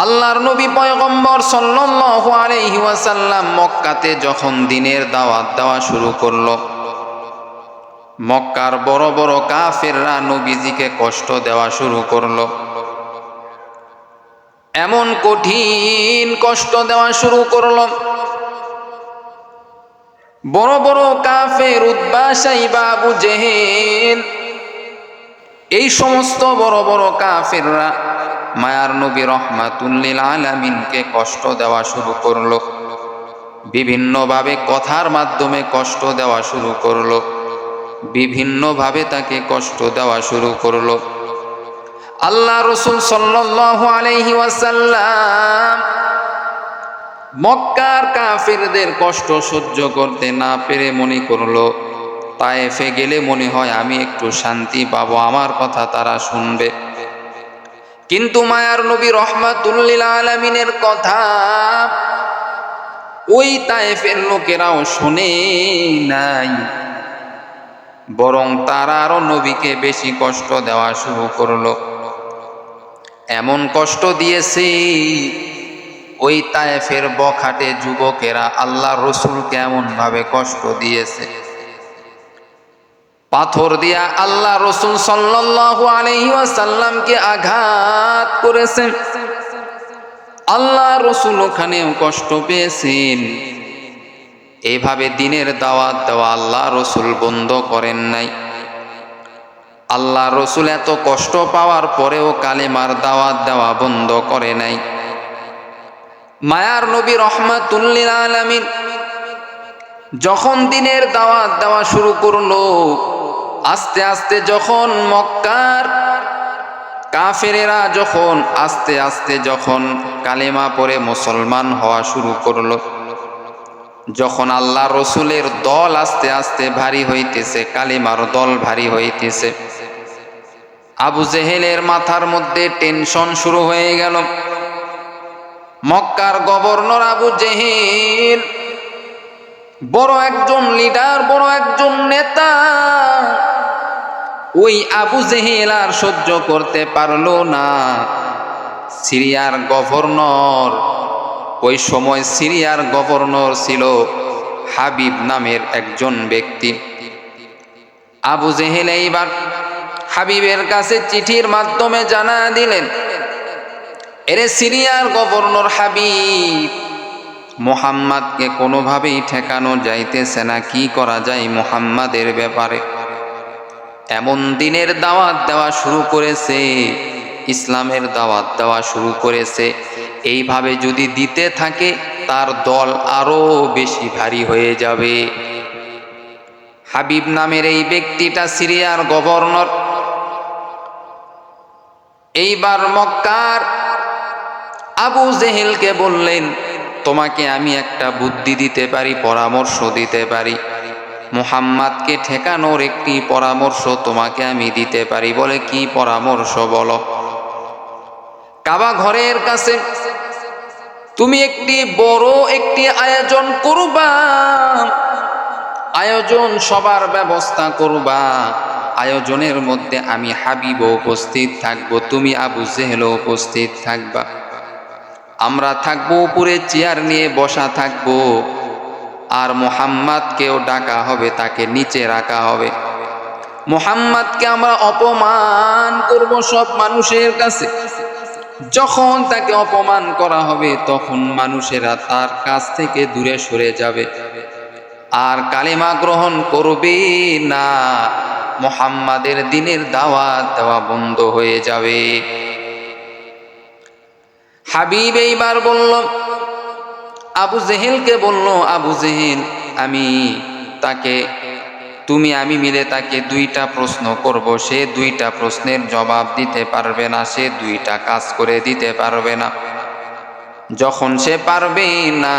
আল্লাহর নবী পয়গম্বর সাল্লাল্লাহু আলাইহি ওয়াসাল্লাম মক্কাতে যখন দ্বীনের দাওয়াত দেওয়া শুরু করলো, মক্কার বড় বড় কাফেররা নবীজিকে কষ্ট দেওয়া শুরু করলো। এমন কঠিন কষ্ট দেওয়া শুরু করলো, বড় বড় কাফের উতবা, শাইবা, আবু জেহেল, এই সমস্ত বড় বড় কাফেররা মায়ার নবী রহমাতুল লিল আলামিনকে কষ্ট দেওয়া শুরু করলো। বিভিন্নভাবে কথার মাধ্যমে কষ্ট দেওয়া শুরু করলো, বিভিন্নভাবে তাকে কষ্ট দেওয়া শুরু করলো। আল্লাহ রাসূল সাল্লাল্লাহু আলাইহি ওয়াসাল্লাম মক্কার কাফেরদের কষ্ট সহ্য করতে না পেরে মনে করলো, তায়েফে গেলে মনে হয় আমি একটু শান্তি পাবো, আমার কথা তারা শুনবে। কিন্তু মায়ার নবী রহমাতুল লিল আলামিনের কথা ওই তায়েফের লোকেরাও শুনে নাই, বরং তারা আরো নবীকে বেশি কষ্ট দেওয়া শুরু করলো। এমন কষ্ট দিয়েছে, ওই তায়েফের বখাটে যুবকেরা আল্লাহ রসুলকে এমন ভাবে কষ্ট দিয়েছে, পাথর দিয়া আল্লাহ রসুল সাল্লাল্লাহু আলাইহি ওয়াসাল্লামকে আঘাত করেছেন। আল্লাহ রসুল ওখানেও কষ্ট পেয়েছেন। এইভাবে দ্বীনের দাওয়াত দেওয়া আল্লাহ রসুল বন্ধ করেন নাই। আল্লাহ রসুল এত কষ্ট পাওয়ার পরেও কালেমার দাওয়াত দেওয়া বন্ধ করে নাই। মায়ার নবী রহমাতুল লিল আলামিন যখন দ্বীনের দাওয়াত দেওয়া শুরু করলো, আস্তে আস্তে যখন মক্কার কাফেরেরা যখন আস্তে আস্তে যখন কালেমা পড়ে মুসলমান হওয়া শুরু করলো, যখন আল্লাহ রসুলের দল আস্তে আস্তে ভারী হইতেছে, কালেমার দল ভারী হইতেছে, আবু জেহেলের মাথার মধ্যে টেনশন শুরু হয়ে গেল। মক্কার গভর্নর আবু জেহেল বড় একজন লিডার, বড় একজন নেতা। ওই আবু জেহেল আর সহ্য করতে পারলো না। সিরিয়ার গভর্নর, ওই সময় সিরিয়ার গভর্নর ছিল হাবিব নামের একজন ব্যক্তি। আবু জেহেল এইবার হাবিবের কাছে চিঠির মাধ্যমে জানা দিলেন, এরে সিরিয়ার গভর্নর হাবিব, মুহাম্মাদকে কোনোভাবেই ঠেকানো যাইতেছে না, কি করা যায় মুহাম্মাদের ব্যাপারে? এমন দ্বীনের দাওয়াত দেওয়া শুরু করেছে, ইসলামের দাওয়াত দেওয়া শুরু করেছে, এইভাবে যদি দিতে থাকে তার দল আরো বেশি ভারী হয়ে যাবে। হাবিব নামের এই ব্যক্তিটা সিরিয়ার গভর্নর। এইবার মক্কার আবু জেহেলকে বললেন, তোমাকে আমি একটা বুদ্ধি দিতে পারি, পরামর্শ দিতে পারি, মুহাম্মাদকে ঠেকানোর একটি পরামর্শ তোমাকে আমি দিতে পারি। বলে, কি পরামর্শ বলো? কাবা ঘরের কাছে তুমি একটি বড় একটি আয়োজন করবা, আয়োজন সবার ব্যবস্থা করবা, আয়োজনের মধ্যে আমি হাবিবও উপস্থিত থাকবো, তুমি আবু জেহেলও উপস্থিত থাকবা, আমরা থাকবো উপরে চেয়ার নিয়ে বসা থাকবো, আর মুহাম্মাদকেও ডাকা হবে, তাকে নিচে রাখা হবে। মুহাম্মাদকে আমরা অপমান করব সব মানুষের কাছে। যখন তাকে অপমান করা হবে তখন মানুষেরা তার কাছ থেকে দূরে সরে যাবে, আর কালেমা গ্রহণ করবে না, মুহাম্মাদের দ্বীনের দাওয়াত দেওয়া বন্ধ হয়ে যাবে। হাবিব এইবার বলল, আবু জেহেলকে বলল, আবু জেহেল, আমি মিলে তাকে দুইটা প্রশ্ন করব, সে দুইটা প্রশ্নের জবাব দিতে পারবে না, সে দুইটা কাজ করে দিতে পারবে না। যখন সে পারবে না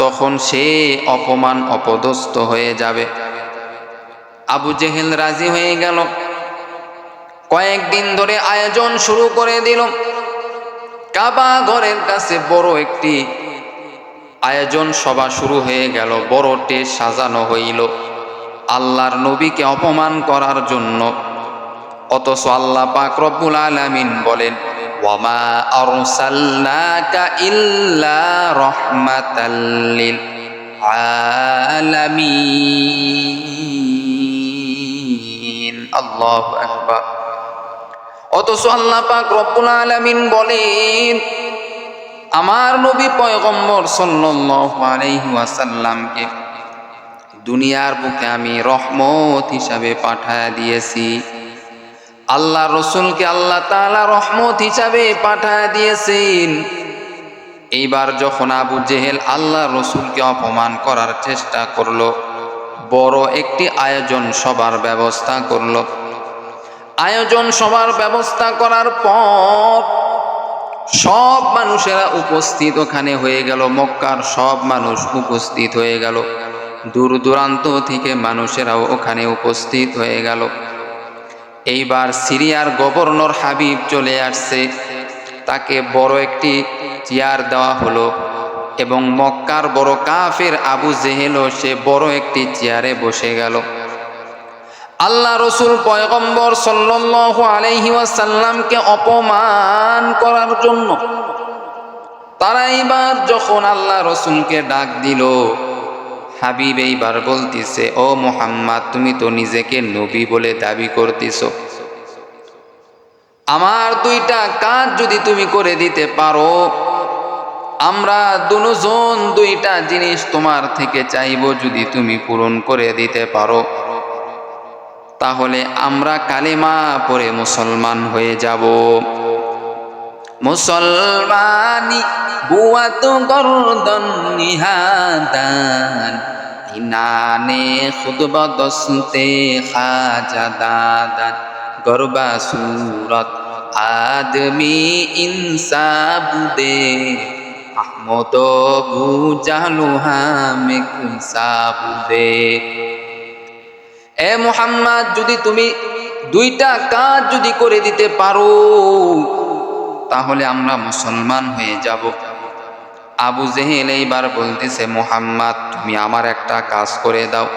তখন সে অপমান অপদস্থ হয়ে যাবে। আবু জেহেল রাজি হয়ে গেল। কয়েকদিন ধরে আয়োজন শুরু করে দিল। কাবা ঘরের কাছে বড় একটি আয়োজন সভা শুরু হয়ে গেল, বড় টেজ সাজানো হইল আল্লাহর নবীকে অপমান করার জন্য। অথচ আল্লাহ পাক রব্বুল আলামিন বলেন, ওয়ামা আরসালনাকা ইল্লা রাহমাতাল লিল আলামিন। আল্লাহু আকবার। অথচ আল্লাহ পাক রব্বুল আলামিন বলেন আমার নবী পয়গম্বর সাল্লাল্লাহু আলাইহি ওয়াসাল্লামকে দুনিয়ার বুকে আমি রহমত হিসাবে পাঠায় দিয়েছি। আল্লাহ রসুলকে আল্লাহ তাআলা রহমত হিসাবে পাঠায় দিয়েছেন। এইবার যখন আবু জেহেল আল্লাহ রসুলকে অপমান করার চেষ্টা করলো, বড় একটি আয়োজন সভার ব্যবস্থা করলো। আয়োজন সভার ব্যবস্থা করার পর সব মানুষেরা উপস্থিত ওখানে হয়ে গেল। মক্কার সব মানুষ উপস্থিত হয়ে গেল, দূর দূরান্ত থেকে মানুষেরাও ওখানে উপস্থিত হয়ে গেল। এইবার সিরিয়ার গভর্নর হাবিব চলে আসছে, তাকে বড় একটি চেয়ার দেওয়া হলো এবং মক্কার বড় কাফের আবু জেহেলও সে বড় একটি চেয়ারে বসে গেল। আল্লাহ রসুল পয়গম্বর সাল্লাল্লাহু আলাইহি ওয়াসাল্লামকে অপমান করার জন্য তারা এইবার যখন আল্লাহ রসুলকে ডাক দিল, হাবিব এইবার বলতিছে, ও মুহাম্মদ, তুমি তো নিজেকে নবী বলে দাবি করতেছ, আমার দুইটা কাজ যদি তুমি করে দিতে পারো, আমরা দুজন দুইটা জিনিস তোমার থেকে চাইব, যদি তুমি পূরণ করে দিতে পারো তাহলে আমরা কালেমা পড়ে মুসলমান হয়ে যাব। মুসলমানি বুয়াত গর্দন নিহাদান, ইনানে খুতবা দস্তে খাজা দাদান, গরবা সুরত আদমি ইনসাবুদে, আহমদ বু জাহলু হামিক সাবুদে। এ মুহাম্মদ, যদি তুমি দুইটা কাজ যদি করে দিতে পারো তাহলে আমরা মুসলমান হয়ে যাব। আবু জেহেল এইবার বলতেছে, মুহাম্মদ, তুমি আমার একটা কাজ করে দাও।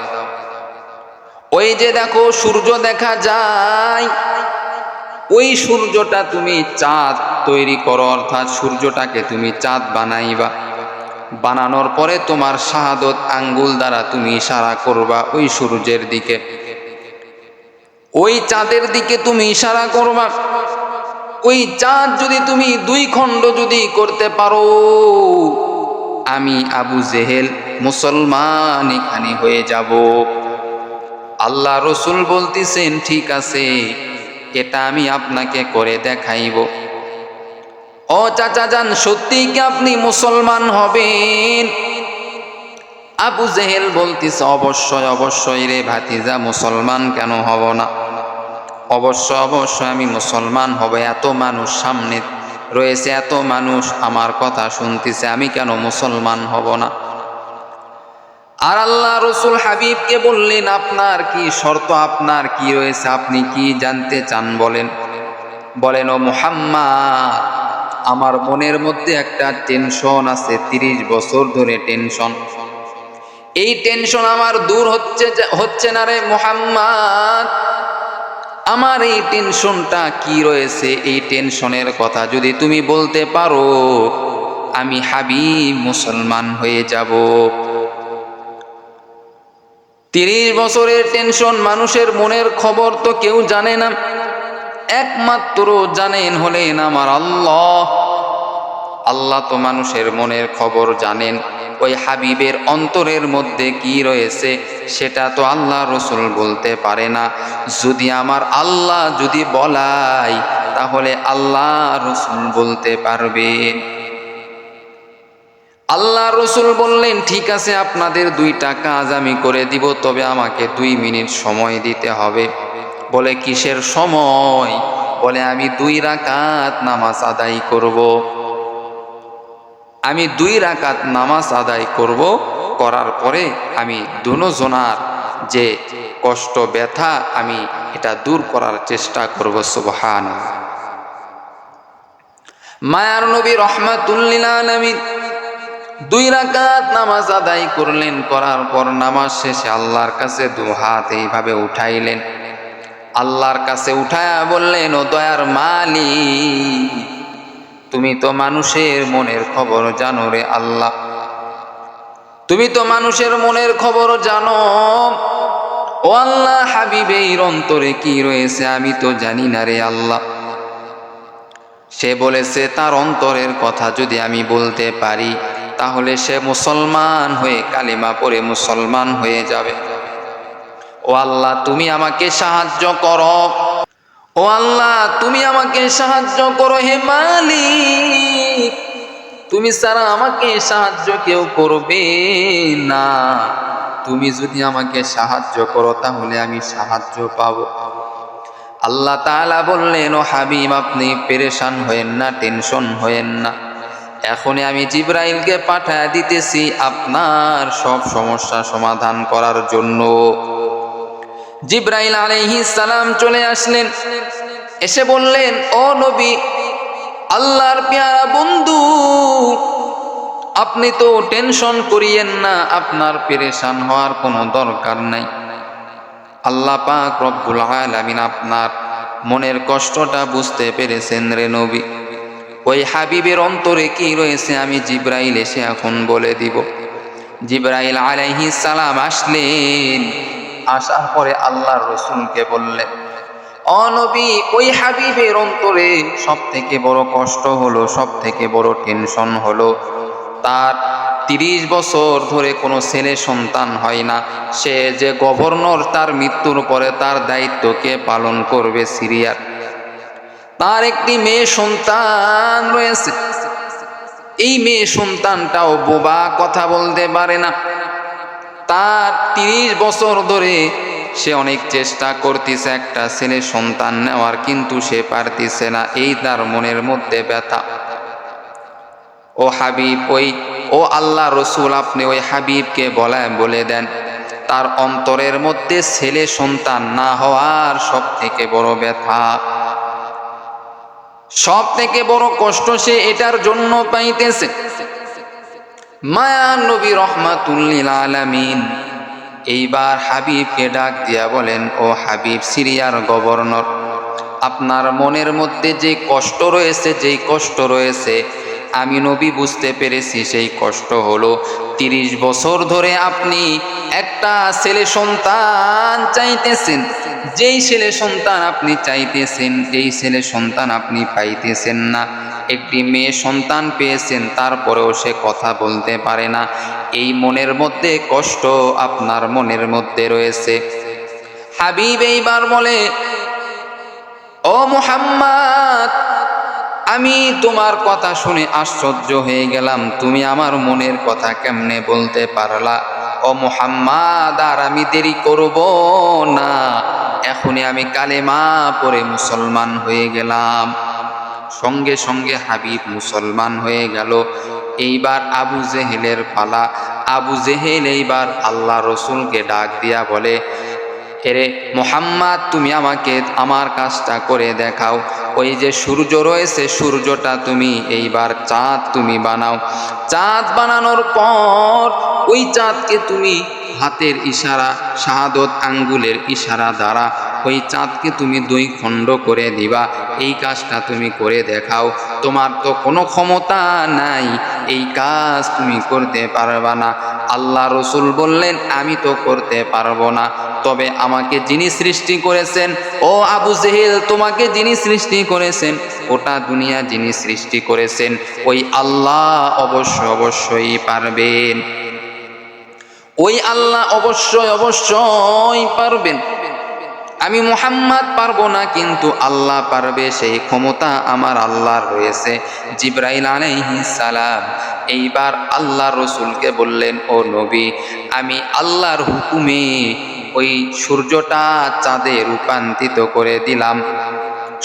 ওই যে দেখো সূর্য দেখা যায়, ওই সূর্যটা তুমি চাঁদ তৈরি করো, অর্থাৎ সূর্যটাকে তুমি চাঁদ বানাইবা। বানানোর পরে তোমার শাহাদত আঙ্গুল দ্বারা তুমি ইশারা করবা ওই সূর্যের দিকে, ওই চাঁদের দিকে তুমি ইশারা করবা। ওই চাঁদ যদি তুমি দুই খণ্ড যদি করতে পারো, আমি আবু জেহেল মুসলমান এখানে হয়ে যাব। আল্লাহ রসুল বলতেছেন, ঠিক আছে, এটা আমি আপনাকে করে দেখাইব। ও চাচা যান, সত্যি কি আপনি মুসলমান হবেন? আবু জেহেল বলতেছে, অবশ্যই অবশ্যই রে ভাতিজা, মুসলমান কেন হব না, অবশ্যই অবশ্যই আমি মুসলমান হব। এত মানুষ সামনে রয়েছে, এত মানুষ আমার কথা শুনতেছে, আমি কেন মুসলমান হব না? আর আল্লাহ রসুল হাবিবকে বললেন, আপনার কি শর্ত, আপনার কি রয়েছে, আপনি কি জানতে চান বলেন। বলেন, ও মুহাম্মদ, আমার মনের মধ্যে একটা টেনশন আছে, 30 বছর ধরে টেনশন। এই টেনশন আমার দূর হচ্ছে না রে মুহাম্মদ। আমার এই টেনশনটা কি রয়েছে, এই টেনশনের কথা যদি তুমি বলতে পারো, আমি হাবিব মুসলমান হয়ে যাব। 30 বছরের টেনশন, মানুষের মনের খবর তো কেউ জানে না, একমাত্র জানেন হলেন আমার আল্লাহ। আল্লাহ তো মানুষের মনের খবর জানেন। ওই হাবিবের অন্তরের মধ্যে কি রয়েছে সেটা তো আল্লাহ রসুল বলতে পারে না। যদি আমার আল্লাহ যদি বলাই, তাহলে আল্লাহ রসুল বলতে পারবেন। আল্লাহ রসুল বললেন, ঠিক আছে, আপনাদের দুইটা কাজ আমি করে দিব, তবে আমাকে 2 মিনিট সময় দিতে হবে। বলে, কিসের সময়? বলে, আমি 2 রাকাত নামাজ আদায় করব। আমি 2 রাকাত নামাজ আদায় করব, করার পরে আমি দুজনার যে কষ্ট ব্যথা আমি এটা দূর করার চেষ্টা করব। সুবহানাল্লাহ। মায়ার নবী রাহমাতুল লিল আলামিন 2 রাকাত নামাজ আদায় করলেন। করার পর নামাজ শেষে আল্লাহর কাছে 2 হাত এইভাবে উঠাইলেন। আল্লাহর কাছে উঠায়া বললেন, ও দয়ার মালিক, তুমি তো মানুষের মনের খবর জানো রে আল্লাহ, তুমি তো মানুষের মনের খবর জানো। ও আল্লাহ, হাবিবের অন্তরে কি রয়েছে আমি তো জানি না রে আল্লাহ। সে বলেছে তার অন্তরের কথা যদি আমি বলতে পারি তাহলে সে মুসলমান হয়ে কালিমা পড়ে মুসলমান হয়ে যাবে। ও আল্লাহ, তুমি আমাকে সাহায্য করো। ও আল্লাহ, তুমি আমাকে সাহায্য করো হে মালিক, তুমি ছাড়া আমাকে সাহায্য কেউ করবে না। তুমি যদি আমাকে সাহায্য করো তাহলে আমি সাহায্য পাবো। আল্লাহ তাআলা বললেন, ও হাবিব, আপনি পেরেশান হয়েন না, টেনশন হয়েন না, এখনই আমি জিবরাইলকে পাঠায় দিতেছি আপনার সব সমস্যা সমাধান করার জন্য। জিবরাইল আলাইহিস সালাম চলে আসলেন, এসে বললেন, ও নবী, আল্লাহর পেয়ারা বন্ধু, আপনি তো টেনশন করিয়েন না, আপনার পেরেশান হওয়ার কোনো দরকার নাই। আল্লাহ পাক রব্বুল আলামিন আপনার মনের কষ্টটা বুঝতে পেরেছেন রে নবী। ওই হাবিবের অন্তরে কি রয়েছে আমি জিবরাইল এসে এখন বলে দিব। জিবরাইল আলাইহিস সালাম আসলেন, আসার পরে আল্লাহর রাসূলকে বললেন, ও নবী, ওই হাবিবের অন্তরে সব থেকে বড় কষ্ট হলো, সব থেকে বড় টেনশন হলো, তার 30 বছর ধরে কোনো ছেলে সন্তান হয় না। সে যে গভর্নর, তার মৃত্যুর পরে তার দায়িত্ব কে পালন করবে সিরিয়ার? তার একটি মেয়ে সন্তান রয়েছে, এই মেয়ে সন্তানটাও বোবা, কথা বলতে পারে না। তার 30 বছর ধরে সে অনেক চেষ্টা করতেছে একটা ছেলে সন্তান নেওয়ার, কিন্তু সে পারতেছে না, এই তার মনের মধ্যে ব্যথা। ও হাবিব, ও আল্লাহ রসুল, আপনি ওই হাবিবকে বলে দেন তার অন্তরের মধ্যে ছেলে সন্তান না হওয়ার সব থেকে বড় ব্যথা, সব থেকে বড় কষ্ট সে এটার জন্য পাইতেছে। মায়া নবী রহমাতুল লিল আলামিন এইবার হাবিবকে ডাক দিয়া বলেন, ও হাবিব, সিরিয়ার গভর্নর, আপনার মনের মধ্যে যে কষ্ট রয়েছে, যেই কষ্ট রয়েছে আমি নবী বুঝতে পেরেছি। সেই কষ্ট হলো 30 বছর ধরে আপনি একটা ছেলে সন্তান চাইতেছেন, যেই ছেলে সন্তান আপনি চাইতেছেন এই ছেলে সন্তান আপনি পাইতেছেন না। একটি মেয়ে সন্তান পেয়েছেন, তারপরেও সে কথা বলতে পারে না। এই মনের মধ্যে কষ্ট আপনার মনের মধ্যে রয়েছে। হাবিব এইবার বলে, ও মুহাম্মদ, আমি তোমার কথা শুনে আশ্চর্য হয়ে গেলাম, তুমি আমার মনের কথা কেমনে বলতে পারলা? ও মুহাম্মদ, আর আমি দেরি করব না, এখনই আমি কালেমা পড়ে মুসলমান হয়ে গেলাম। সঙ্গে সঙ্গে হাবিব মুসলমান হয়ে গেল। এইবার আবু জেহেলের পালা। আবু জেহেল এইবার আল্লাহ রসুলকে ডাক দিয়া বলে, এরে মুহাম্মদ, তুমি আমাকে আমার কাজটা করে দেখাও। ওই যে সূর্য রয়েছে, সূর্যটা তুমি এইবার চাঁদ তুমি বানাও। চাঁদ বানানোর পর ওই চাঁদকে তুমি হাতের ইশারা, শাহাদত আঙ্গুলের ইশারা দ্বারা ওই চাঁদকে তুমি 2 খণ্ড করে দিবা। এই কাজটা তুমি করে দেখাও। তোমার তো কোনো ক্ষমতা নাই, এই কাজ তুমি করতে পারবা না। আল্লাহ রসুল বললেন, আমি তো করতে পারবো না, তবে আমাকে যিনি সৃষ্টি করেছেন, ও আবু জেহেল, তোমাকে যিনি সৃষ্টি করেছেন, ওটা দুনিয়া যিনি সৃষ্টি করেছেন, ওই আল্লাহ অবশ্যই পারবেন। ওই আল্লাহ অবশ্যই পারবেন। আমি মুহাম্মদ পারবো না, কিন্তু আল্লাহ পারবে, সেই ক্ষমতা আমার আল্লাহর রয়েছে। জিবরাইল আলাইহিস সালাম এইবার আল্লাহ রসুলকে বললেন, ও নবী, আমি আল্লাহর হুকুমে ওই সূর্যটা চাঁদে রূপান্তরিত করে দিলাম।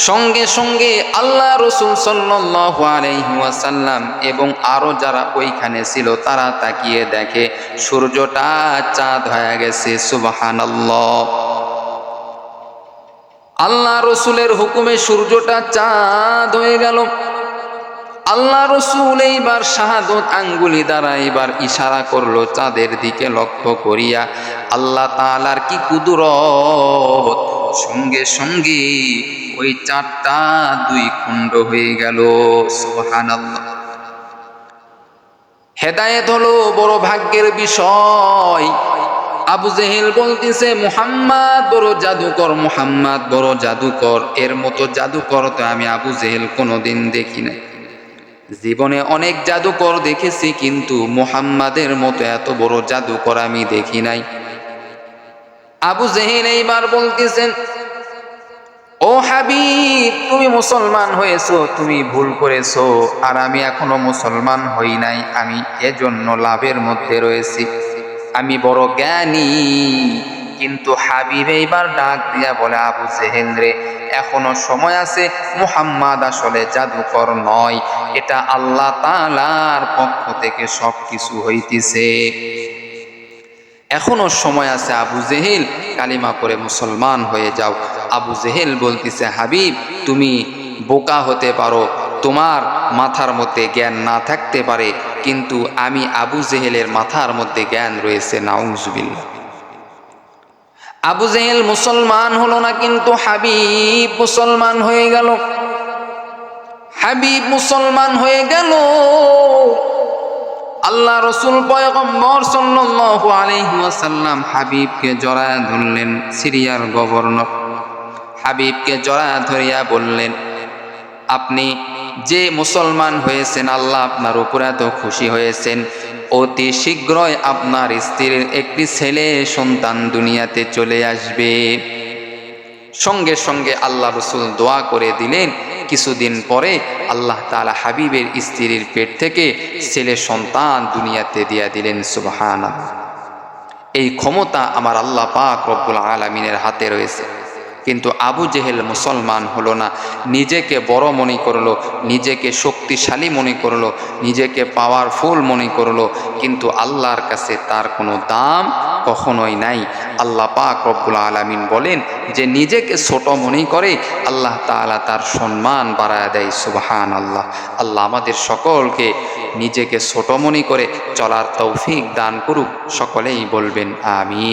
সঙ্গে সঙ্গে আল্লাহ রসুল সাল্লাল্লাহু আলাইহি ওয়াসাল্লাম এবং আরো যারা ওইখানে ছিল তারা তাকিয়ে দেখে সূর্যটা চাঁদ হয়ে গেছে। সুবহানাল্লাহ। আল্লাহ রসুলের হুকুমে সূর্যটা চাঁদ হয়ে গেল। আল্লাহ রসুল এইবার শাহাদত আঙ্গুলি দ্বারা এবার ইশারা করলো চাঁদের দিকে লক্ষ্য করিয়া। আল্লাহ তাআলার কি কুদরত! সঙ্গে সঙ্গে ওই 4টা 2 খণ্ড হয়ে গেল। সুবহানাল্লাহ। হেদায়েত হলো বড় ভাগ্যের বিষয়। আবু জেহেল বলতেছে মুহাম্মদ বড় জাদুকর, মুহাম্মদ বড় জাদুকর। এর মতো জাদুকর তো আমি আবু জেহেল কোনোদিন দেখি নাই। জীবনে অনেক জাদুকর দেখেছি, কিন্তু মুহাম্মাদের মতো এত বড় জাদুকর আমি দেখি নাই। আবু জেহেল এইবার বলতেছেন, ও হাবিব, তুমি মুসলমান হয়েছো, তুমি ভুল করেছো, আর আমি এখনো মুসলমান হই নাই। আমি এজন্য লাভের মধ্যে রয়েছি, আমি বড় জ্ঞানী। কিন্তু হাবিব এইবার ডাক দিয়া বলে, আবু জেহেল রে, এখনো সময় আছে। মুহাম্মদ আসলে জাদুকর নয়, এটা আল্লাহ তাআলার পক্ষ থেকে সবকিছু হইতেছে। এখনো সময় আছে, আবু জেহেল কালিমা পড়ে মুসলমান হয়ে যাও। আবু জেহেল বলতেছে, হাবিব তুমি বোকা হতে পারো, তোমার মাথার মধ্যে জ্ঞান না থাকতে পারে, কিন্তু আমি আবু জেহেলের মাথার মধ্যে জ্ঞান রয়েছে। নাউজুবিল্লাহ। আবু জেহেল মুসলমান হলো না, কিন্তু হাবিব মুসলমান হয়ে গেল। হাবিব মুসলমান হয়ে গেল। আল্লাহ রসুল পয়গম্বর সাল্লাল্লাহু আলাইহি ওয়াসাল্লাম হাবিবকে জড়ায়া ধরলেন। সিরিয়ার গভর্নর হাবিবকে জড়ায়া ধরিয়া বললেন, আপনি যে মুসলমান হয়েছেন, আল্লাহ আপনার উপরে এত খুশি হয়েছেন, অতি শীঘ্রই আপনার স্ত্রীর একটি ছেলে সন্তান দুনিয়াতে চলে আসবে। সঙ্গে সঙ্গে আল্লাহ রসুল দোয়া করে দিলেন। কিছুদিন পরে আল্লাহ তাআলা হাবিবের স্ত্রীর পেট থেকে ছেলে সন্তান দুনিয়াতে দিয়া দিলেন। সুবহানাল্লাহ। এই ক্ষমতা আমার আল্লাহ পাক রব্বুল আলামিনের হাতে রয়েছে। কিন্তু আবু জেহেল মুসলমান হলো না, নিজেকে বড় মনে করলো, নিজেকে শক্তিশালী মনে করলো, নিজেকে পাওয়ারফুল মনে করলো, কিন্তু আল্লাহর কাছে তার কোনো দাম কখনোই নাই। আল্লাহ পাক রব্বুল আলামিন বলেন, যে নিজেকে ছোট মনে করে আল্লাহ তাআলা তার সম্মান বাড়ায় দেয়। সুবহানাল্লাহ। আল্লাহ আমাদের সকলকে নিজেকে ছোট মনে করে চলার তৌফিক দান করুক। সকলেই বলবেন আমিন।